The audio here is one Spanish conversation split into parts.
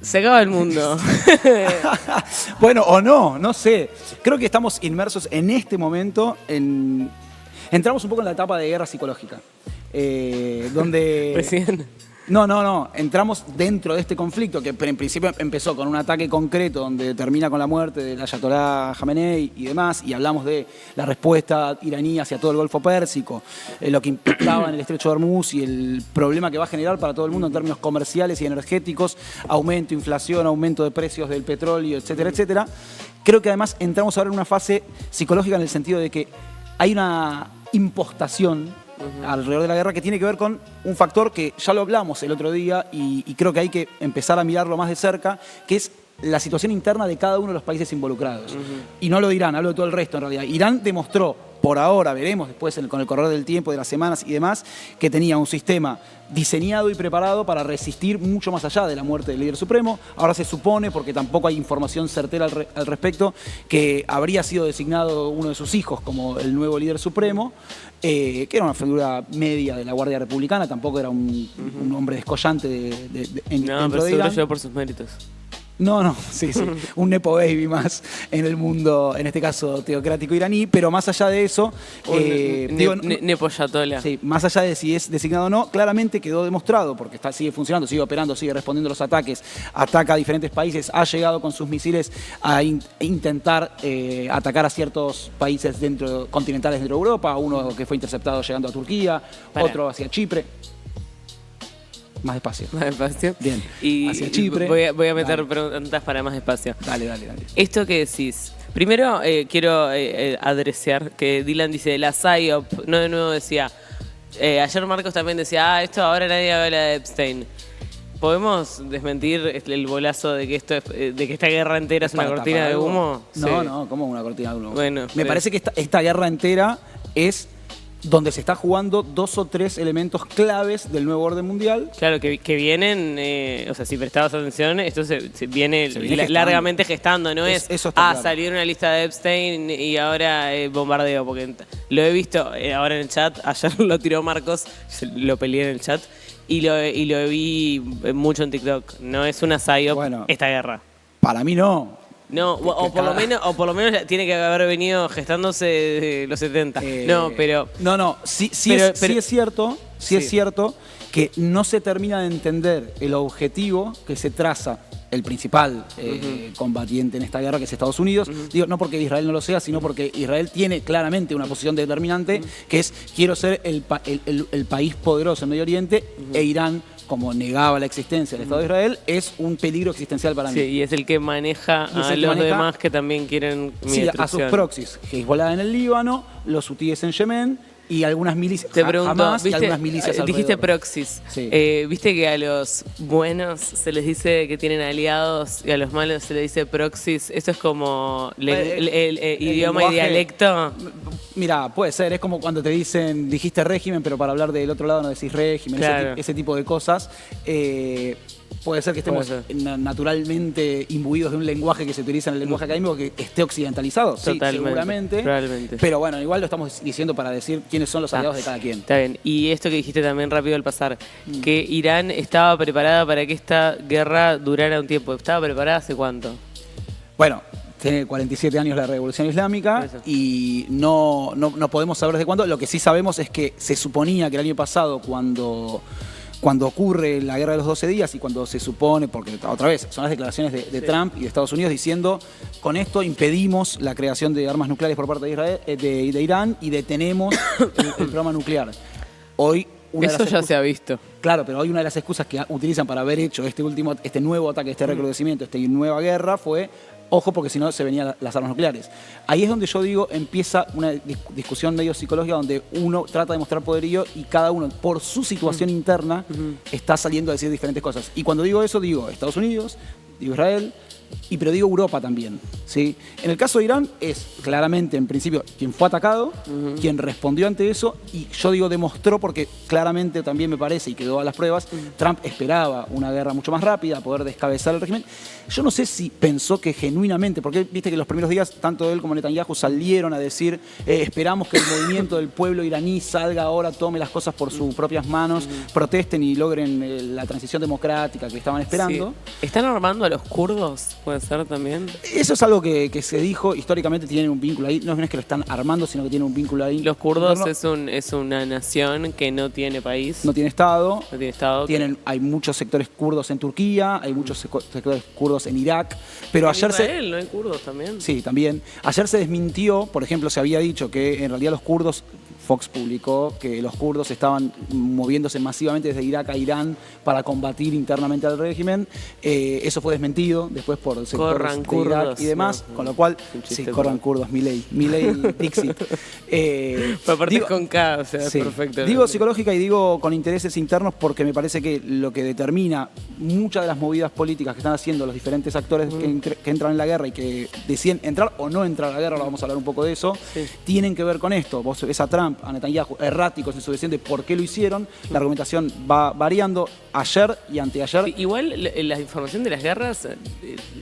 Se acaba el mundo. Bueno, o no sé. Creo que estamos inmersos en este momento entramos un poco en la etapa de guerra psicológica. Donde... Recién. No. Entramos dentro de este conflicto que en principio empezó con un ataque concreto donde termina con la muerte del Ayatolá Jamenei y demás, y hablamos de la respuesta iraní hacia todo el Golfo Pérsico, lo que implicaba en el Estrecho de Hormuz y el problema que va a generar para todo el mundo en términos comerciales y energéticos, aumento, inflación, aumento de precios del petróleo, etcétera, etcétera. Creo que además entramos ahora en una fase psicológica en el sentido de que hay una impostación alrededor de la guerra que tiene que ver con un factor que ya lo hablamos el otro día y creo que hay que empezar a mirarlo más de cerca, que es la situación interna de cada uno de los países involucrados. Y no lo de Irán, hablo de todo el resto en realidad. Irán demostró, por ahora, veremos después con el correr del tiempo, de las semanas y demás, que tenía un sistema diseñado y preparado para resistir mucho más allá de la muerte del líder supremo. Ahora se supone, porque tampoco hay información certera al respecto, que habría sido designado uno de sus hijos como el nuevo líder supremo, que era una figura media de la Guardia Republicana, tampoco era un hombre descollante No, pero seguro llegó por sus méritos. No, sí. Un nepo baby más en el mundo, en este caso teocrático iraní, pero más allá de eso... Nepo Ayatollah. Sí, más allá de si es designado o no, claramente quedó demostrado, porque sigue funcionando, sigue operando, sigue respondiendo a los ataques, ataca a diferentes países, ha llegado con sus misiles a intentar atacar a ciertos países continentales dentro de Europa, uno que fue interceptado llegando a Turquía, otro hacia Chipre. Más despacio. Más despacio. Bien. Y hacia Chipre. Voy a meter preguntas para más despacio. Dale. Esto que decís. Primero quiero adresear que Dylan dice la PSYOP. No de nuevo decía. Ayer Marcos también decía, esto ahora nadie habla de Epstein. ¿Podemos desmentir el bolazo de que de que esta guerra entera es una cortina de humo? No, ¿cómo una cortina de humo? Bueno, me parece que esta guerra entera es donde se está jugando 2 o 3 elementos claves del nuevo orden mundial. Claro, que vienen, o sea, si prestabas atención, esto se viene largamente gestando, ¿no? Salió una lista de Epstein y ahora bombardeo, porque lo he visto ahora en el chat, ayer lo tiró Marcos, lo peleé en el chat, y lo vi mucho en TikTok. No es una PSYOP esta guerra. Para mí no. No, o por lo menos tiene que haber venido gestándose de los 70. Sí es cierto que no se termina de entender el objetivo que se traza el principal combatiente en esta guerra, que es Estados Unidos. Digo, no porque Israel no lo sea, sino porque Israel tiene claramente una posición determinante, que es quiero ser el país poderoso en Medio Oriente, e Irán, como negaba la existencia del Estado de Israel, es un peligro existencial para mí. Sí, y es el que maneja a los demás que también quieren mi destrucción. A sus proxies, Hezbollah en el Líbano, los hutíes en Yemen y algunas milicias. Te pregunto, Hamas y algunas milicias alrededor. Dijiste proxies. Sí. ¿Viste que a los buenos se les dice que tienen aliados y a los malos se les dice proxies? Eso es como el idioma lenguaje, y dialecto. Mira, puede ser, es como cuando te dicen, dijiste régimen, pero para hablar del otro lado no decís régimen, claro. ese tipo de cosas. Puede ser que estemos naturalmente imbuidos de un lenguaje que se utiliza en el lenguaje académico que esté occidentalizado, sí, seguramente. Probablemente. Pero bueno, igual lo estamos diciendo para decir quiénes son los aliados de cada quien. Está bien. Y esto que dijiste también rápido al pasar, que Irán estaba preparada para que esta guerra durara un tiempo. ¿Estaba preparada hace cuánto? Bueno, tiene 47 años la Revolución Islámica y no podemos saber desde cuándo. Lo que sí sabemos es que se suponía que el año pasado, cuando ocurre la guerra de los 12 días y cuando se supone, porque otra vez son las declaraciones de Trump y de Estados Unidos diciendo, con esto impedimos la creación de armas nucleares por parte de Irán y detenemos el programa nuclear. Hoy eso ya se ha visto. Claro, pero hoy una de las excusas que utilizan para haber hecho este nuevo ataque, este recrudecimiento, esta nueva guerra fue, ojo, porque si no se venían las armas nucleares. Ahí es donde yo digo, empieza una discusión medio psicológica donde uno trata de mostrar poderío y cada uno, por su situación interna, está saliendo a decir diferentes cosas. Y cuando digo eso, digo Estados Unidos, digo Israel, pero digo Europa también, ¿sí? En el caso de Irán es claramente, en principio, quien fue atacado, quien respondió ante eso, y yo digo demostró porque claramente también me parece, y quedó a las pruebas, Trump esperaba una guerra mucho más rápida, poder descabezar el régimen. Yo no sé si pensó que genuinamente, porque viste que los primeros días tanto él como Netanyahu salieron a decir esperamos que el movimiento del pueblo iraní salga ahora, tome las cosas por sus propias manos, protesten y logren la transición democrática que estaban esperando. Sí. ¿Están armando a los kurdos? ¿Puede ser también? Eso es algo que se dijo, históricamente tienen un vínculo ahí, no es que lo están armando, sino que tienen un vínculo ahí. Los kurdos es una nación que no tiene país. No tiene Estado. No tiene Estado. Hay muchos sectores kurdos en Turquía, hay muchos sectores kurdos en Irak, pero en ayer Israel, ¿no hay kurdos también? Sí, también. Ayer se desmintió, por ejemplo, se había dicho que en realidad los kurdos, Fox publicó que los kurdos estaban moviéndose masivamente desde Irak a Irán para combatir internamente al régimen. Eso fue desmentido después por sectores corran de Irak kurdos, y demás, no, con lo cual, sí, corran kurdos, Milei Dixit. Aparte con K, o sea, sí, perfecto. Digo psicológica y digo con intereses internos porque me parece que lo que determina muchas de las movidas políticas que están haciendo los diferentes actores que entran en la guerra y que deciden entrar o no entrar a la guerra, ahora vamos a hablar un poco de eso, tienen que ver con esto. Vos ves a Trump, a Netanyahu, erráticos en su decisión de por qué lo hicieron. La argumentación va variando ayer y anteayer. Sí, igual la información de las guerras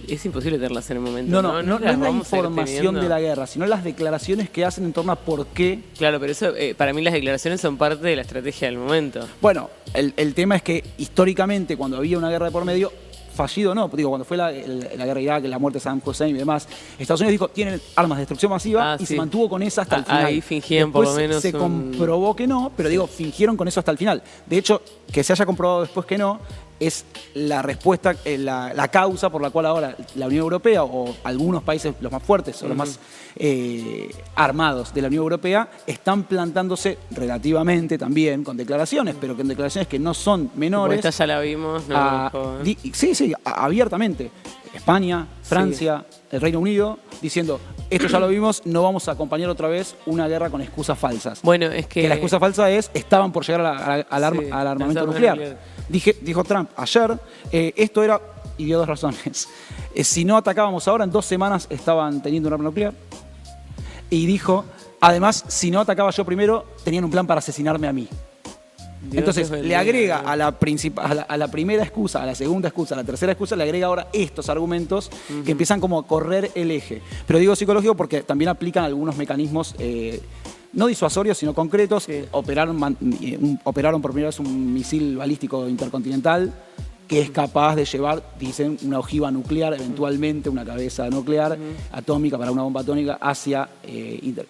es imposible tenerlas en el momento. No es la información de la guerra, sino las declaraciones que hacen en torno a por qué. Claro, pero eso para mí las declaraciones son parte de la estrategia del momento. Bueno, el tema es que históricamente cuando había una guerra de por medio, fallido no, digo, cuando fue la guerra de Irak, la muerte de Saddam Hussein y demás, Estados Unidos dijo, tienen armas de destrucción masiva y se mantuvo con esa hasta el final. Ahí fingían después por lo menos se comprobó que no, pero digo, fingieron con eso hasta el final. De hecho, que se haya comprobado después que no, es la respuesta, la causa por la cual ahora la Unión Europea o algunos países, los más fuertes o los más armados de la Unión Europea, están plantándose relativamente también con declaraciones, pero con declaraciones que no son menores. Esta ya la vimos. Sí, abiertamente. España, Francia, el Reino Unido, diciendo, esto ya lo vimos, no vamos a acompañar otra vez una guerra con excusas falsas. Bueno, es que la excusa falsa es, estaban por llegar al armamento nuclear. Dijo Trump ayer, esto era, y dio dos razones. Si no atacábamos ahora, en 2 semanas estaban teniendo un arma nuclear. Y dijo, además, si no atacaba yo primero, tenían un plan para asesinarme a mí. Entonces le agrega a la primera excusa, a la segunda excusa, a la tercera excusa, le agrega ahora estos argumentos que empiezan como a correr el eje. Pero digo psicológico porque también aplican algunos mecanismos no disuasorios, sino concretos. Operaron por primera vez un misil balístico intercontinental que es capaz de llevar, dicen, una ojiva nuclear, eventualmente una cabeza nuclear atómica para una bomba atómica hacia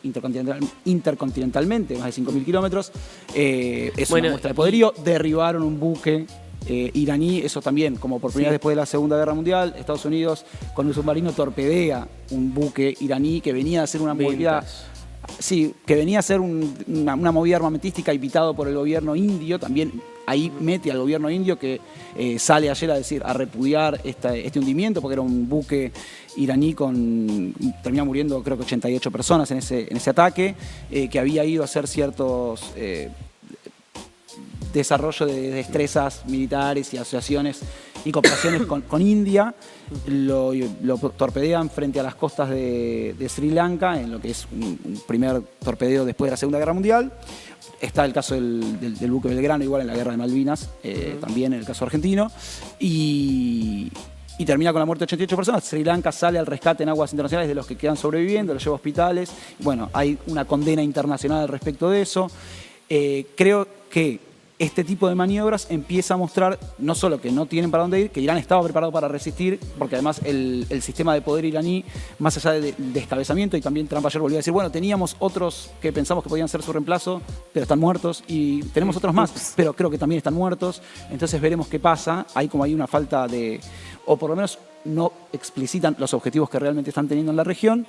intercontinentalmente, más de 5.000 kilómetros. Es una muestra de poderío. Derribaron un buque iraní, eso también, como por primera vez después de la Segunda Guerra Mundial, Estados Unidos con un submarino torpedea un buque iraní que venía a hacer una movilidad... Sí, que venía a ser una movida armamentística invitado por el gobierno indio, también ahí mete al gobierno indio que sale ayer a repudiar este hundimiento, porque era un buque iraní terminó muriendo creo que 88 personas en ese ataque, que había ido a hacer ciertos desarrollo de destrezas militares y asociaciones y cooperaciones con India. Lo torpedean frente a las costas de Sri Lanka, en lo que es un primer torpedeo después de la Segunda Guerra Mundial. Está el caso del buque Belgrano, igual en la Guerra de Malvinas, también en el caso argentino. Y termina con la muerte de 88 personas. Sri Lanka sale al rescate en aguas internacionales de los que quedan sobreviviendo, los lleva a hospitales. Bueno, hay una condena internacional al respecto de eso. Creo que este tipo de maniobras empieza a mostrar no solo que no tienen para dónde ir, que Irán estaba preparado para resistir, porque además el sistema de poder iraní, más allá de descabezamiento, y también Trump ayer volvió a decir, bueno, teníamos otros que pensamos que podían ser su reemplazo, pero están muertos, y tenemos otros más, pero creo que también están muertos, entonces veremos qué pasa. Hay una falta de, o por lo menos no explicitan los objetivos que realmente están teniendo en la región.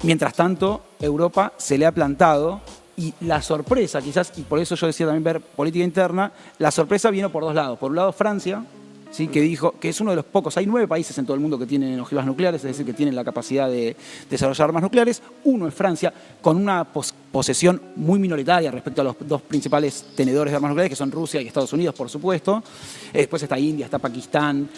Mientras tanto, Europa se le ha plantado. Y la sorpresa, quizás, y por eso yo decía también ver política interna, la sorpresa vino por dos lados. Por un lado, Francia ¿sí? Que dijo que es uno de los pocos, hay 9 países en todo el mundo que tienen ojivas nucleares, es decir, que tienen la capacidad de desarrollar armas nucleares. Uno es Francia, con una posesión muy minoritaria respecto a los 2 principales tenedores de armas nucleares, que son Rusia y Estados Unidos, por supuesto. Después está India, está Pakistán,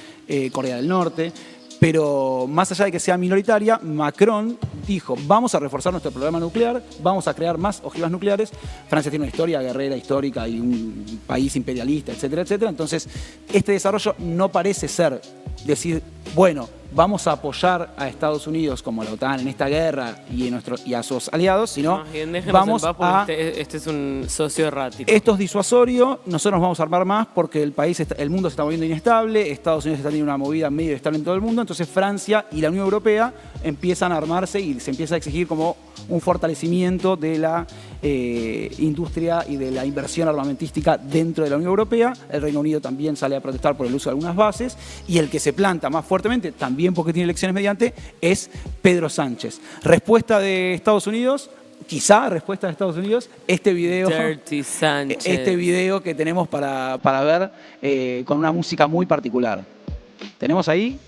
Corea del Norte. Pero más allá de que sea minoritaria, Macron dijo, vamos a reforzar nuestro programa nuclear, vamos a crear más ojivas nucleares. Francia tiene una historia guerrera histórica y un país imperialista, etcétera, etcétera. Entonces, este desarrollo no parece ser decir, bueno, vamos a apoyar a Estados Unidos como a la OTAN en esta guerra y a sus aliados, sino vamos a... Este es un socio errático. Esto es disuasorio, nosotros nos vamos a armar más porque el mundo se está moviendo inestable, Estados Unidos está teniendo una movida medio estable en todo el mundo, entonces Francia y la Unión Europea empiezan a armarse y se empieza a exigir como un fortalecimiento de la industria y de la inversión armamentística dentro de la Unión Europea. El Reino Unido también sale a protestar por el uso de algunas bases y el que se planta más fuertemente, también porque tiene elecciones mediante, es Pedro Sánchez. Respuesta de Estados Unidos, quizá respuesta de Estados Unidos, este video que tenemos para ver con una música muy particular. ¿Tenemos ahí?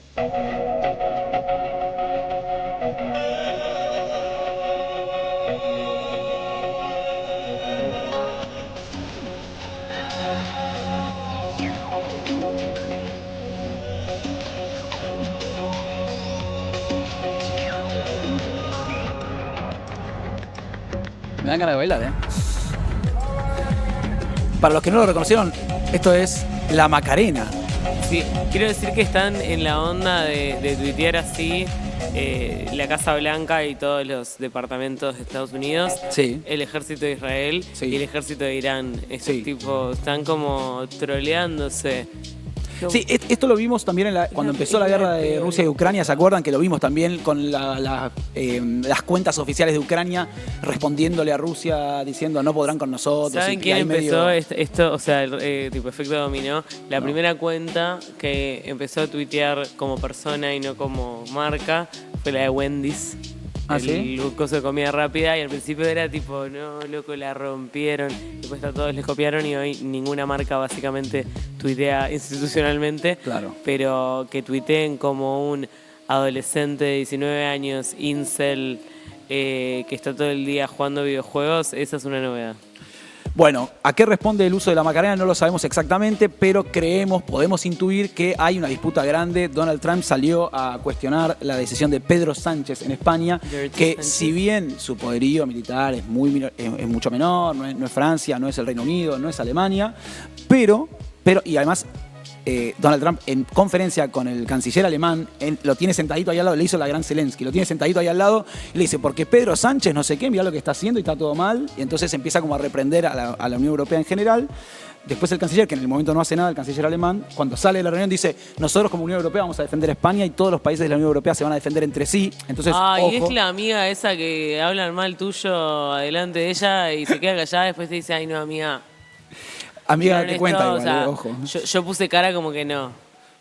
Me dan ganas de bailar, ¿eh? Para los que no lo reconocieron, esto es La Macarena. Sí, quiero decir que están en la onda de tuitear así la Casa Blanca y todos los departamentos de Estados Unidos, sí, el ejército de Israel, sí, y el ejército de Irán. Estos sí, tipos están como troleándose. Sí, esto lo vimos también cuando empezó la guerra de Rusia y Ucrania, ¿se acuerdan? Que lo vimos también con las cuentas oficiales de Ucrania respondiéndole a Rusia diciendo no podrán con nosotros. ¿Saben quién empezó esto? O sea, el tipo efecto dominó. La primera cuenta que empezó a tuitear como persona y no como marca fue la de Wendy's. El coso de comida rápida, y al principio era tipo, no, loco, la rompieron. Después a todos les copiaron y hoy ninguna marca básicamente tuitea institucionalmente. Claro. Pero que tuiteen como un adolescente de 19 años, incel, que está todo el día jugando videojuegos, esa es una novedad. Bueno, ¿a qué responde el uso de la Macarena? No lo sabemos exactamente, pero podemos intuir que hay una disputa grande. Donald Trump salió a cuestionar la decisión de Pedro Sánchez en España, que si bien su poderío militar es mucho menor, no es Francia, no es el Reino Unido, no es Alemania, pero y además Donald Trump en conferencia con el canciller alemán lo tiene sentadito ahí al lado, le hizo la gran Zelensky, lo tiene sentadito ahí al lado y le dice, porque Pedro Sánchez no sé qué, mirá lo que está haciendo y está todo mal, y entonces empieza como a reprender a la Unión Europea en general. Después el canciller, que en el momento no hace nada, el canciller alemán, cuando sale de la reunión dice, nosotros como Unión Europea vamos a defender a España y todos los países de la Unión Europea se van a defender entre sí. Entonces, y es la amiga esa que hablan mal tuyo adelante de ella y se queda callada, después te dice, ay no, amiga. Amiga, te cuenta igual, o sea, ojo. Yo puse cara como que no.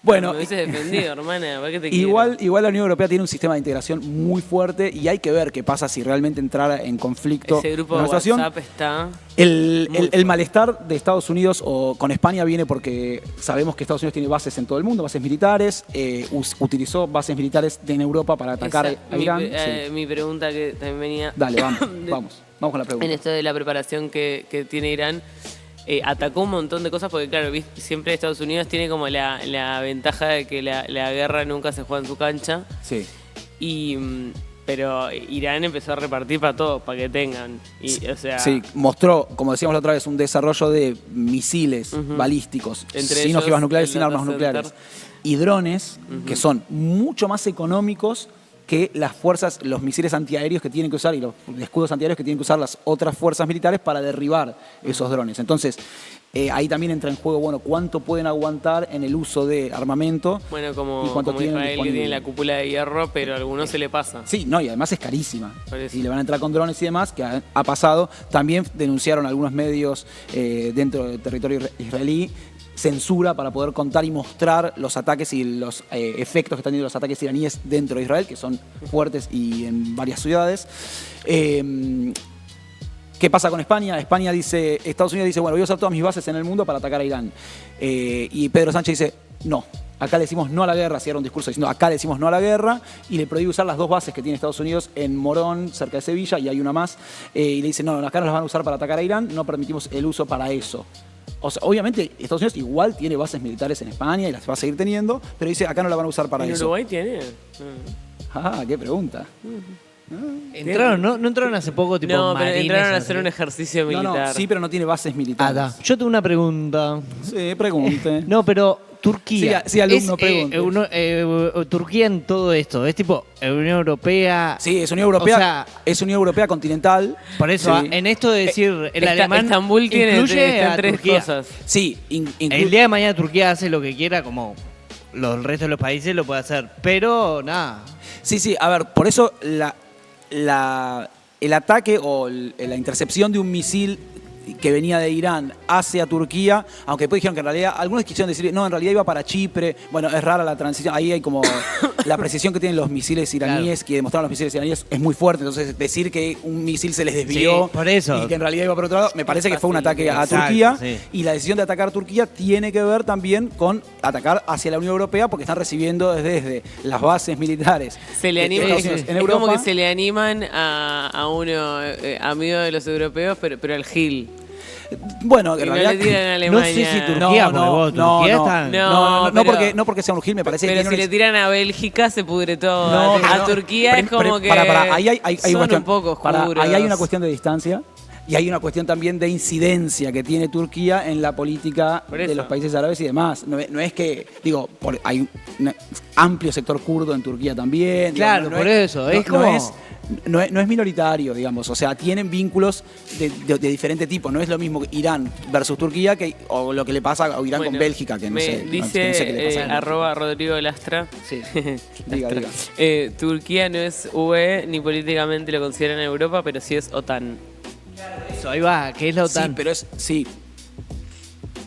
Bueno, me hubieses defendido, hermana. ¿Para qué te igual la Unión Europea tiene un sistema de integración muy fuerte y hay que ver qué pasa si realmente entrara en conflicto. Ese grupo de WhatsApp está... El malestar de Estados Unidos con España viene porque sabemos que Estados Unidos tiene bases en todo el mundo, bases militares, utilizó bases militares en Europa para atacar a Irán. Mi pregunta que también venía... Dale, vamos con la pregunta. En esto de la preparación que tiene Irán... atacó un montón de cosas porque, claro, siempre Estados Unidos tiene como la ventaja de que la guerra nunca se juega en su cancha. Sí. Pero Irán empezó a repartir para todos, para que tengan. O sea, sí, mostró, como decíamos la otra vez, un desarrollo de misiles balísticos, sin ojivas nucleares, sin armas nucleares. Y drones, que son mucho más económicos que los misiles antiaéreos que tienen que usar y los escudos antiaéreos que tienen que usar las otras fuerzas militares para derribar esos drones. Entonces, ahí también entra en juego, bueno, cuánto pueden aguantar en el uso de armamento. Bueno, como Israel que tiene la cúpula de hierro, pero a algunos se le pasa. Sí, no, y además es carísima. Y le van a entrar con drones y demás, que ha pasado. También denunciaron algunos medios dentro del territorio israelí censura para poder contar y mostrar los ataques y los efectos que están teniendo los ataques iraníes dentro de Israel, que son fuertes y en varias ciudades. ¿Qué pasa con España? Estados Unidos dice, bueno, voy a usar todas mis bases en el mundo para atacar a Irán. Y Pedro Sánchez dice, no. Acá le decimos no a la guerra, si era un discurso diciendo acá le decimos no a la guerra, y le prohíbe usar las 2 bases que tiene Estados Unidos en Morón, cerca de Sevilla, y hay una más, y le dice, no, acá nos las van a usar para atacar a Irán, no permitimos el uso para eso. O sea, obviamente Estados Unidos igual tiene bases militares en España y las va a seguir teniendo, pero dice acá no la van a usar para eso. ¿En Uruguay tiene? Ah, qué pregunta. ¿Entraron? ¿No entraron hace poco tipo No, pero marines, entraron a no hacer sé un qué? ejercicio militar. No, sí, pero no tiene bases militares. Yo tengo una pregunta. Sí, pregunte. No, pero Turquía. Sí, alumno, pregunte. Turquía en todo esto. Es tipo Unión Europea. Sí, es Unión Europea. O sea, es Unión Europea continental. por eso, Sí. en esto de decir el alemán Estambul tiene incluye está a en 3 Turquía. cosas. Sí, El día de mañana Turquía hace lo que quiera, como el resto de los países lo puede hacer. Pero nada. Sí, a ver, por eso el ataque o la intercepción de un misil que venía de Irán hacia Turquía, aunque después dijeron que en realidad, algunos quisieron decir, no, en realidad iba para Chipre. Bueno, es rara la transición, ahí hay como la precisión que tienen los misiles iraníes, que demostraron los misiles iraníes, es muy fuerte, entonces decir que un misil se les desvió Sí, por eso. y que en realidad iba por otro lado, me parece que fue un ataque a Exacto, Turquía, sí. y la decisión de atacar a Turquía tiene que ver también con atacar hacia la Unión Europea, porque están recibiendo desde las bases militares Se le anima, de Estados Unidos en es Europa. como que se le animan a uno amigo de los europeos, pero al Gil. Bueno, Y en no realidad le tiran a No Alemania. sé si Turquía, porque vos, Turquía está... No, porque sea un Gil, me parece que Pero tiene si una- le tiran a Bélgica se pudre todo. No, a no. Turquía es como que ahí hay son una cuestión, un poco oscuros. ahí hay una cuestión de distancia y hay una cuestión también de incidencia que tiene Turquía en la política Por de eso. los países árabes y demás. No es que, digo, hay un amplio sector kurdo en Turquía también. Claro, Digamos, por eso, es no como- no es minoritario, digamos. O sea, tienen vínculos de diferente tipo. No es lo mismo que Irán versus Turquía o lo que le pasa a Irán con Bueno, Bélgica, que no me sé. dice no sé qué le pasa. arroba Rodrigo Lastra. Sí. Diga. Turquía no es UE ni políticamente lo consideran Europa, pero sí es OTAN. Eso, ahí va, que es la OTAN. Pero es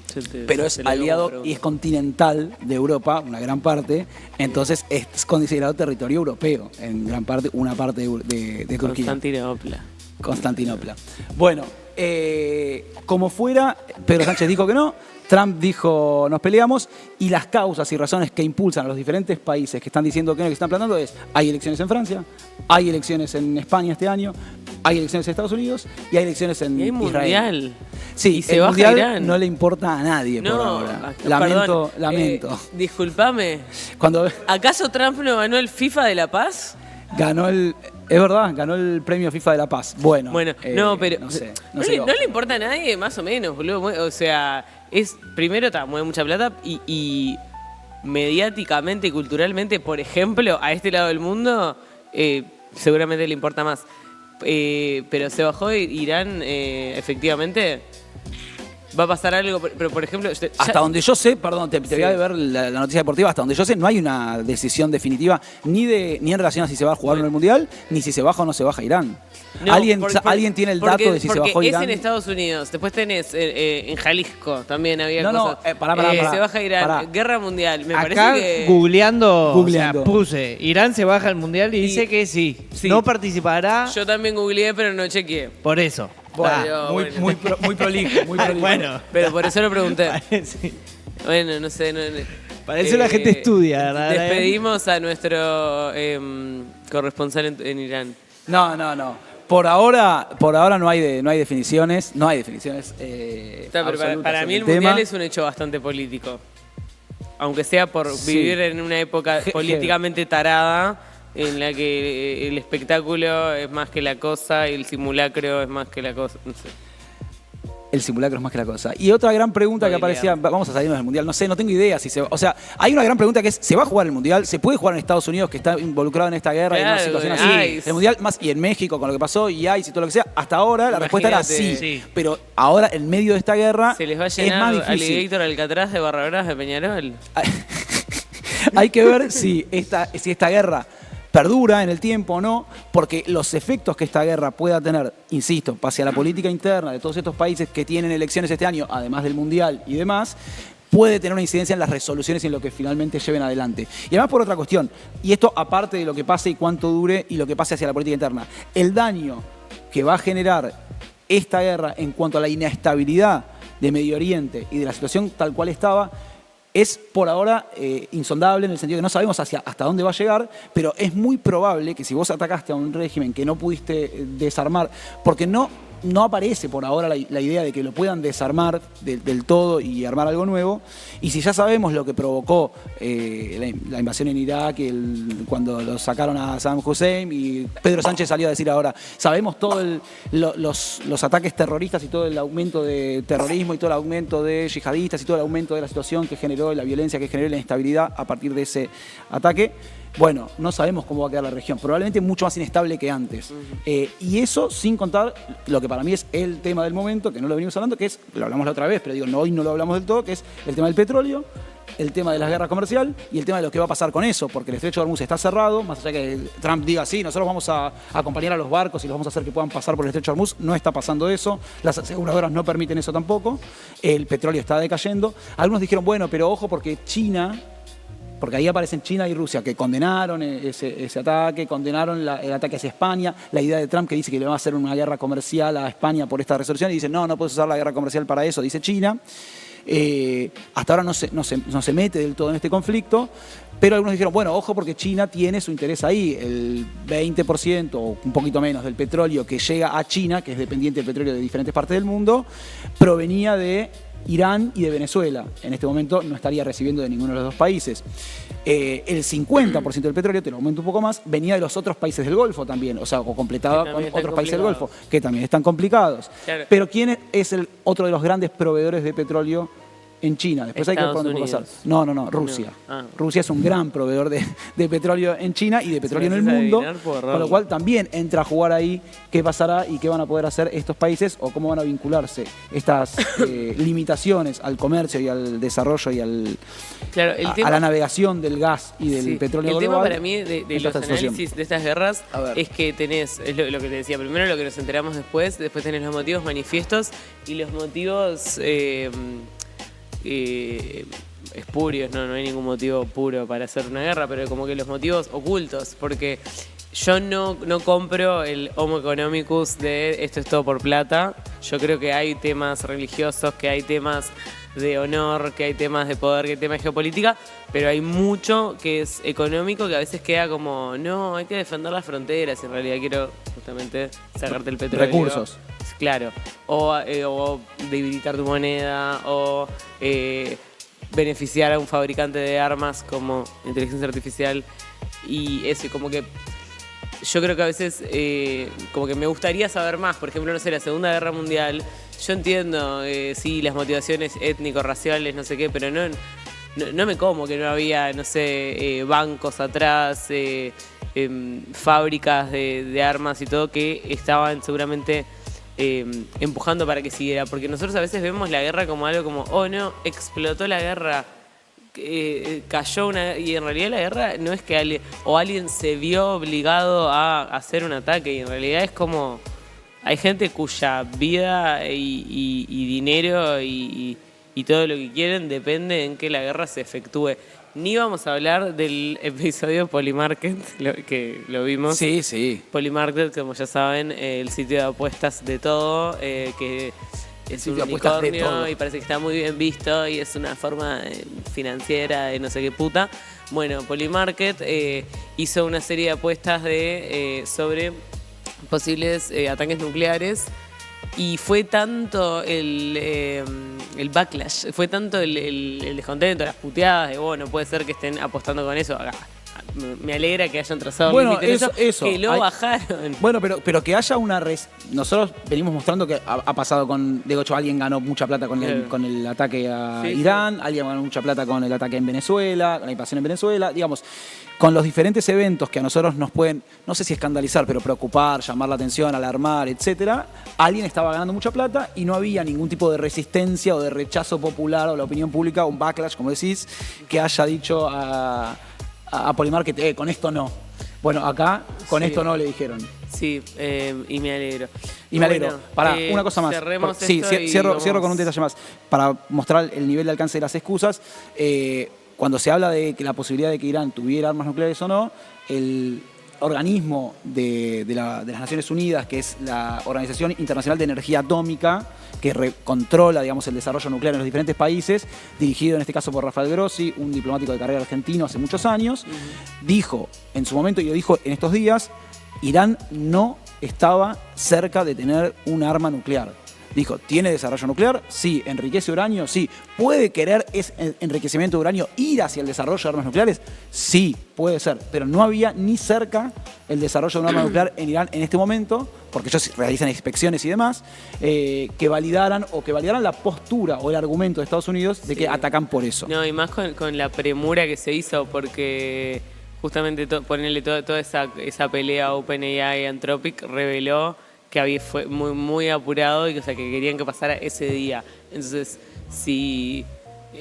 Se lo digo aliado como y es continental de Europa, una gran parte, entonces es considerado territorio europeo, en gran parte, una parte de Turquía. Constantinopla. Bueno, como fuera, Pedro Sánchez dijo que no, Trump dijo nos peleamos, y las causas y razones que impulsan a los diferentes países que están diciendo que no, que están planteando es, hay elecciones en Francia, hay elecciones en España este año, hay elecciones en Estados Unidos y hay elecciones en Y hay Israel. mundial. Sí, Y se el baja mundial Irán. no le importa a nadie por ahora. Lamento. Disculpame. Cuando ¿Acaso Trump no ganó el FIFA de la Paz? ganó es verdad, ganó el premio FIFA de la Paz. Bueno, no, pero no sé. no le importa a nadie, más o menos, boludo. O sea, primero mueve mucha plata y mediáticamente y culturalmente, por ejemplo, a este lado del mundo, seguramente le importa más. Pero se bajó Irán, efectivamente. Va a pasar algo, pero por ejemplo... Hasta donde yo sé, perdón, te voy a ver la noticia deportiva, hasta donde yo sé no hay una decisión definitiva ni en relación a si se va a jugar en el Mundial, ni si se baja o no se baja Irán. No, ¿Alguien tiene el dato de si se bajó Irán? Es en Estados Unidos, después tenés en Jalisco también había cosas. Pará. Se baja Irán, Pará. guerra mundial, me Acá, parece que... googleando, Googleando. O sea, puse, Irán se baja al mundial y dice que sí. No participará Yo también googleé, pero no chequeé. por eso. Bueno, Muy prolijo, muy prolijo. Bueno, Pero por eso lo pregunté. sí. Bueno, no sé. Para eso la gente estudia, ¿verdad? Despedimos a nuestro corresponsal en Irán. No. Por ahora no hay definiciones. No hay definiciones. Pero Absolutas para sobre mí el tema. mundial es un hecho bastante político. Aunque sea por vivir en una época políticamente tarada, en la que el espectáculo es más que la cosa y el simulacro es más que la cosa. No sé. El simulacro es más que la cosa. Y otra gran pregunta que aparecía, vamos a salirnos del Mundial, no sé, no tengo idea si se va. O sea, hay una gran pregunta que es, ¿se va a jugar el Mundial? ¿Se puede jugar en Estados Unidos, que está involucrado en esta guerra y en una situación así? El Mundial, más y en México con lo que pasó, y hay y todo lo que sea. Hasta ahora la respuesta era sí. Pero ahora, en medio de esta guerra, ¿Se les va a es llenar más difícil. Alligator Alcatraz de Barra Bravas de Peñarol? Hay que ver si esta guerra perdura en el tiempo o no, porque los efectos que esta guerra pueda tener, insisto, pase a la política interna de todos estos países que tienen elecciones este año, además del Mundial y demás, puede tener una incidencia en las resoluciones y en lo que finalmente lleven adelante. Y además por otra cuestión, y esto aparte de lo que pase y cuánto dure y lo que pase hacia la política interna, el daño que va a generar esta guerra, en cuanto a la inestabilidad de Medio Oriente y de la situación tal cual estaba, es por ahora insondable, en el sentido que no sabemos hasta dónde va a llegar, pero es muy probable que si vos atacaste a un régimen que no pudiste desarmar, porque no aparece por ahora la idea de que lo puedan desarmar del todo y armar algo nuevo, y si ya sabemos lo que provocó la invasión en Irak, cuando lo sacaron a Saddam Hussein, y Pedro Sánchez salió a decir ahora, sabemos todos los ataques terroristas y todo el aumento de terrorismo y todo el aumento de yihadistas y todo el aumento de la situación que generó, la violencia que generó, la inestabilidad a partir de ese ataque. Bueno, no sabemos cómo va a quedar la región, probablemente mucho más inestable que antes. Y eso sin contar lo que para mí es el tema del momento, que no lo venimos hablando, que es, lo hablamos la otra vez, pero digo, no, hoy no lo hablamos del todo, que es el tema del petróleo, el tema de la guerra comercial y el tema de lo que va a pasar con eso, porque el estrecho de Hormuz está cerrado, más allá que Trump diga, sí, nosotros vamos a acompañar a los barcos y los vamos a hacer que puedan pasar por el estrecho de Hormuz, no está pasando eso, las aseguradoras no permiten eso tampoco, el petróleo está decayendo. Algunos dijeron, bueno, pero ojo porque China... Porque ahí aparecen China y Rusia, que condenaron ese ataque, condenaron el ataque hacia España, la idea de Trump que dice que le va a hacer una guerra comercial a España por esta resolución, y dice, no puedes usar la guerra comercial para eso, dice China. Hasta ahora no se mete del todo en este conflicto, pero algunos dijeron, bueno, ojo porque China tiene su interés ahí, el 20% o un poquito menos del petróleo que llega a China, que es dependiente del petróleo de diferentes partes del mundo, provenía de Irán y de Venezuela. En este momento no estaría recibiendo de ninguno de los dos países. El 50% del petróleo, te lo aumento un poco más, venía de los otros países del Golfo también, o sea, o completaba con otros países del Golfo, que también están complicados. Claro. Pero ¿quién es el otro de los grandes proveedores de petróleo en China? Después hay que ver por dónde puede pasar. No, Rusia. Rusia es un gran proveedor de petróleo en China y de petróleo en el mundo, con lo cual también entra a jugar ahí qué pasará y qué van a poder hacer estos países o cómo van a vincularse estas limitaciones al comercio y al desarrollo y a la navegación del gas y del petróleo global. El tema para mí de los análisis de estas guerras es que tenés, es lo que te decía, primero lo que nos enteramos después tenés los motivos manifiestos y los motivos... espurios, no hay ningún motivo puro para hacer una guerra, pero como que los motivos ocultos, porque yo no compro el homo economicus de esto es todo por plata. Yo creo que hay temas religiosos, que hay temas de honor, que hay temas de poder, que hay temas de geopolítica, pero hay mucho que es económico que a veces queda como, no, hay que defender las fronteras, y en realidad quiero justamente sacarte el petróleo. Recursos. Claro, o debilitar tu moneda, o beneficiar a un fabricante de armas como inteligencia artificial, y eso, como que yo creo que a veces como que me gustaría saber más. Por ejemplo, no sé, la Segunda Guerra Mundial, yo entiendo, sí, las motivaciones étnico-raciales, no sé qué, pero no me como que no había, no sé, bancos atrás, fábricas de armas y todo que estaban seguramente empujando para que siguiera, porque nosotros a veces vemos la guerra como algo como, oh no, explotó la guerra, cayó una, y en realidad la guerra no es que alguien se vio obligado a hacer un ataque, y en realidad es como hay gente cuya vida y dinero y todo lo que quieren depende en que la guerra se efectúe. Ni vamos a hablar del episodio Polymarket, que lo vimos. Sí. Polymarket, como ya saben, el sitio de apuestas de todo, que es un unicornio y parece que está muy bien visto y es una forma financiera de no sé qué puta. Bueno, Polymarket hizo una serie de apuestas sobre posibles ataques nucleares. Y fue tanto el backlash, fue tanto el descontento, las puteadas de, no puede ser que estén apostando con eso. Me alegra que hayan trazado límites eso, que lo bajaron. Bueno, pero que haya una... Nosotros venimos mostrando que ha pasado con... De hecho, alguien ganó mucha plata con el ataque a Irán, alguien ganó mucha plata con el ataque en Venezuela, con la invasión en Venezuela, digamos... Con los diferentes eventos que a nosotros nos pueden, no sé si escandalizar, pero preocupar, llamar la atención, alarmar, etcétera, alguien estaba ganando mucha plata y no había ningún tipo de resistencia o de rechazo popular o la opinión pública, un backlash, como decís, que haya dicho a Polymarket, con esto no. Bueno, acá con esto no le dijeron. Sí, y me alegro. Y me alegro. Pará, una cosa más. Cierro con un detalle más. Para mostrar el nivel de alcance de las excusas. Cuando se habla de que la posibilidad de que Irán tuviera armas nucleares o no, organismo de las Naciones Unidas, que es la Organización Internacional de Energía Atómica, que controla, digamos, el desarrollo nuclear en los diferentes países, dirigido en este caso por Rafael Grossi, un diplomático de carrera argentino hace muchos años, dijo en su momento, y lo dijo en estos días, Irán no estaba cerca de tener un arma nuclear. Dijo, ¿tiene desarrollo nuclear? Sí. ¿Enriquece uranio? Sí. ¿Puede querer ese enriquecimiento de uranio ir hacia el desarrollo de armas nucleares? Sí, puede ser. Pero no había ni cerca el desarrollo de un arma nuclear en Irán en este momento, porque ellos realizan inspecciones y demás, que validaran la postura o el argumento de Estados Unidos de que atacan por eso. No, y más con la premura que se hizo, porque justamente ponerle toda esa pelea OpenAI y Anthropic reveló que fue muy apurado y que querían que pasara ese día. Entonces, si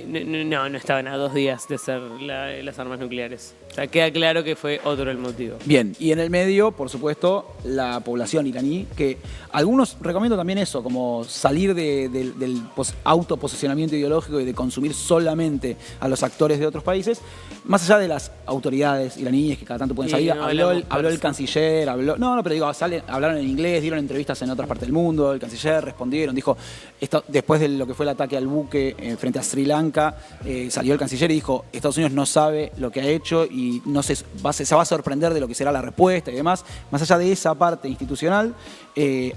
no estaban a 2 días de hacer las armas nucleares. O sea, queda claro que fue otro el motivo. Bien, y en el medio, por supuesto, la población iraní, que algunos recomiendo también eso, como salir del autoposicionamiento ideológico y de consumir solamente a los actores de otros países, más allá de las autoridades iraníes que cada tanto pueden salir. Habló el canciller, pero digo, hablaron en inglés, dieron entrevistas en otras partes del mundo, el canciller respondieron, dijo, después de lo que fue el ataque al buque frente a Sri Lanka, salió el canciller y dijo, Estados Unidos no sabe lo que ha hecho y no se va a sorprender de lo que será la respuesta y demás. Más allá de esa parte institucional,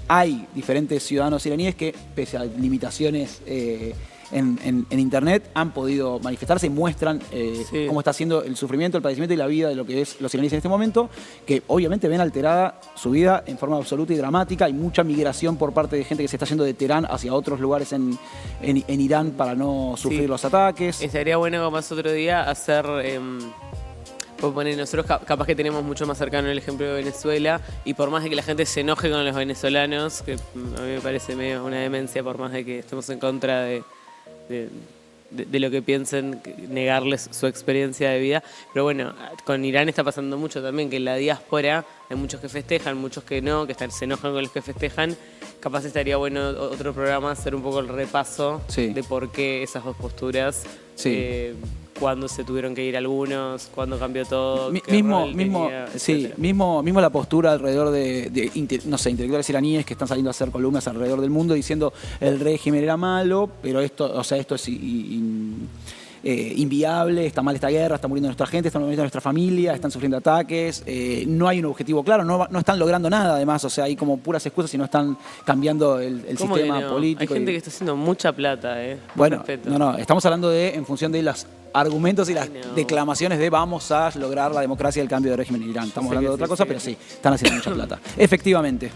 hay diferentes ciudadanos iraníes que, pese a limitaciones en Internet, han podido manifestarse y muestran cómo está siendo el sufrimiento, el padecimiento y la vida de lo que es los iraníes en este momento, que obviamente ven alterada su vida en forma absoluta y dramática. Hay mucha migración por parte de gente que se está yendo de Teherán hacia otros lugares en Irán para no sufrir los ataques. Estaría bueno, como más otro día, hacer... nosotros capaz que tenemos mucho más cercano el ejemplo de Venezuela, y por más de que la gente se enoje con los venezolanos, que a mí me parece medio una demencia, por más de que estemos en contra de lo que piensen, negarles su experiencia de vida. Pero bueno, con Irán está pasando mucho también, que en la diáspora hay muchos que festejan, muchos que no, que se enojan con los que festejan. Capaz estaría bueno otro programa hacer un poco el repaso de por qué esas dos posturas. Cuándo se tuvieron que ir algunos, cuándo cambió todo. Mismo la postura alrededor de intelectuales iraníes que están saliendo a hacer columnas alrededor del mundo diciendo el régimen era malo, pero esto es inviable, está mal esta guerra, está muriendo nuestra gente, está muriendo nuestra familia, están sufriendo ataques, no hay un objetivo claro, no están logrando nada además, o sea, hay como puras excusas y no están cambiando el sistema político. Hay gente que está haciendo mucha plata, Bueno, estamos hablando en función de los argumentos y las declamaciones de vamos a lograr la democracia y el cambio de régimen en Irán. Estamos hablando de otra cosa, pero sí, están haciendo mucha plata. Efectivamente.